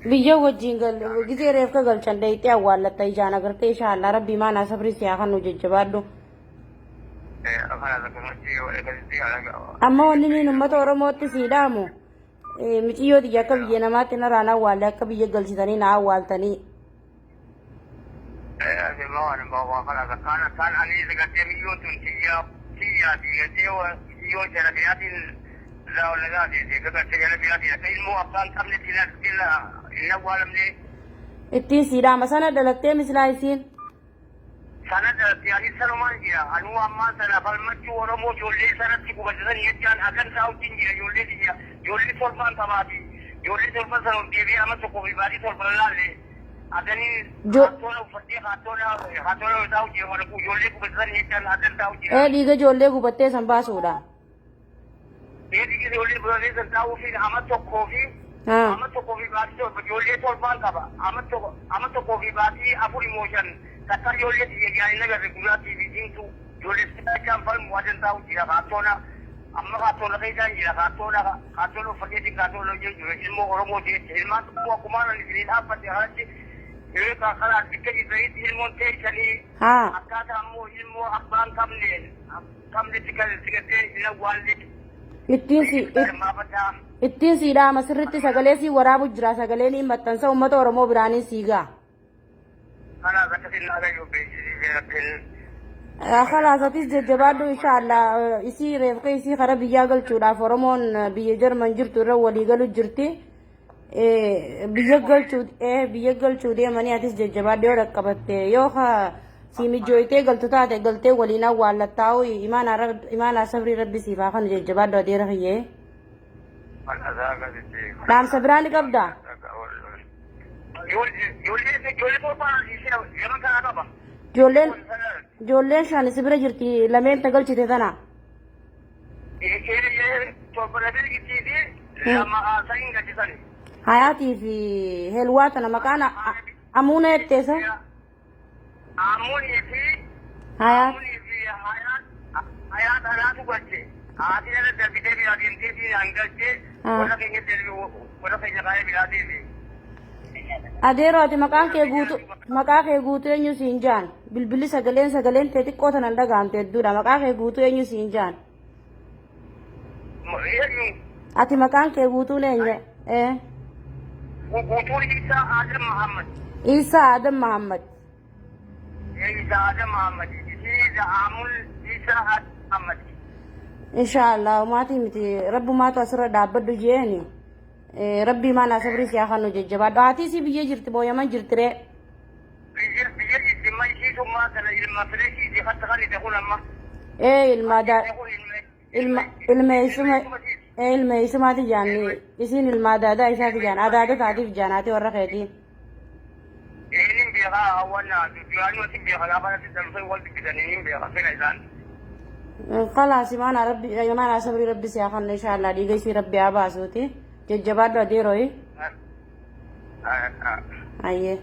biyya wajjin gisee reefka galchan dayitee awwaallatta ijaan agartee inshaallah rabbii maanaa sabri siyaa kan nu jajjabaadhu. Amma wanni niin uummata Oromootti siidhaamu miciyyoo xiyya akka biyya namaatti narraan awwaalle akka biyya galchitanii na awwaaltanii. Ittiin siidhaama sana dalattee mislaa isiin. Sana dalaganii sanumaan jira. Anuu ammaa sana falmachuu Oromoo ijoollee sanatti qubatan jechaan akan taa'utiin jira ijoollee biyya. Ijoollee torban qabaati. Ijoollee torban sana deebi'ee amma tokko fi baatii torban laalle. Akanii haattola uffattee haattola taa'u jira warra ijoollee qubatan jechaan akan taa'u jira. Dhiiga ijoollee gubattee san baasuudha. Dhiiga ijoollee gubattee san taa'uu fi amma tokkoo fi amma tokkoo fi baatii torba ijoollee torban qaba. Amma tokkoo fi baatii afur immoo shan. Takka ijoollee biyya gaa'ela garri gurraatii fi diimtuu ijoollee sibbachaan falmu wadan taa'u jira haattola amma haattola keessaan jira haattola uffateetiin haattola hojii jiru ilmoo Oromoo jecha ilmaan tokko akkuma inni dhaabbate haratti yeroo karaa bikka jiranitti ilmoon teessanii akkaataa ammoo ilmoo abbaan qabnetti sigatee hin awwaalle. Ittiin siidhaama sirritti sagalee sii waraabu jira sagaleen hin maxxansa uummata Oromoo biraanii siigaa. خلاص جبادو إن شاء الله يصير يصير خراب يجاقل شو فورمون بيجرمن جرتو رولي قالوا جرتي بيجاقل شو دي ماني أتيس جبادو ركبت يوخا سيمي جويتي قلت تاته قلتي ولينا ولا تاو إيمان صبري ربي سيفاخن جبادو دي رخيه نعم صبراني قبدا Ijoolleen shan si bira jirti lameen tagalchite tana. Hayaatii fi helwaa tana maqaan amuuna jetteessa. Amuunii fi hayaat alaatu galte. Haati irra darbitee bira deemtee fi hangalchee warra keenya kaayee biraa deeme. Adeero ati maqaa kee guutuu eenyu siin jaan bilbilli sagaleen tee xiqqoo tanan dhagaamte hedduudha maqaa kee guutuu eenyu siin jaan ati maqaan kee guutuun eenyu guutuun Isaa Adam Muhammad Isaa Adam Muhammad Isaa Amul Isaa Adam Muhammad Inshaallah maatii miti rabbumaatu asirra dhaabbadhu jeeni ربي ما أنا صبري سيا خانو ججبا دعاتي سي بيجي جرت بويا ما جرت ري بيجي ما يشي ثم كلا المفرشي دي خط خلي تقول أما الميسما تجاني يسين المادا دا إيشا تجان عدادة تعطي في جاناتي ورقيتي إنين بيغا أولنا جواني وسي بيغا لابانا تدرسي والدي بدنين بيغا فين إذان خلاص ما أنا صبري ربي سيا خانو إن شاء الله دي جيسي ربي عباسوتي ججبادو أديروي أيه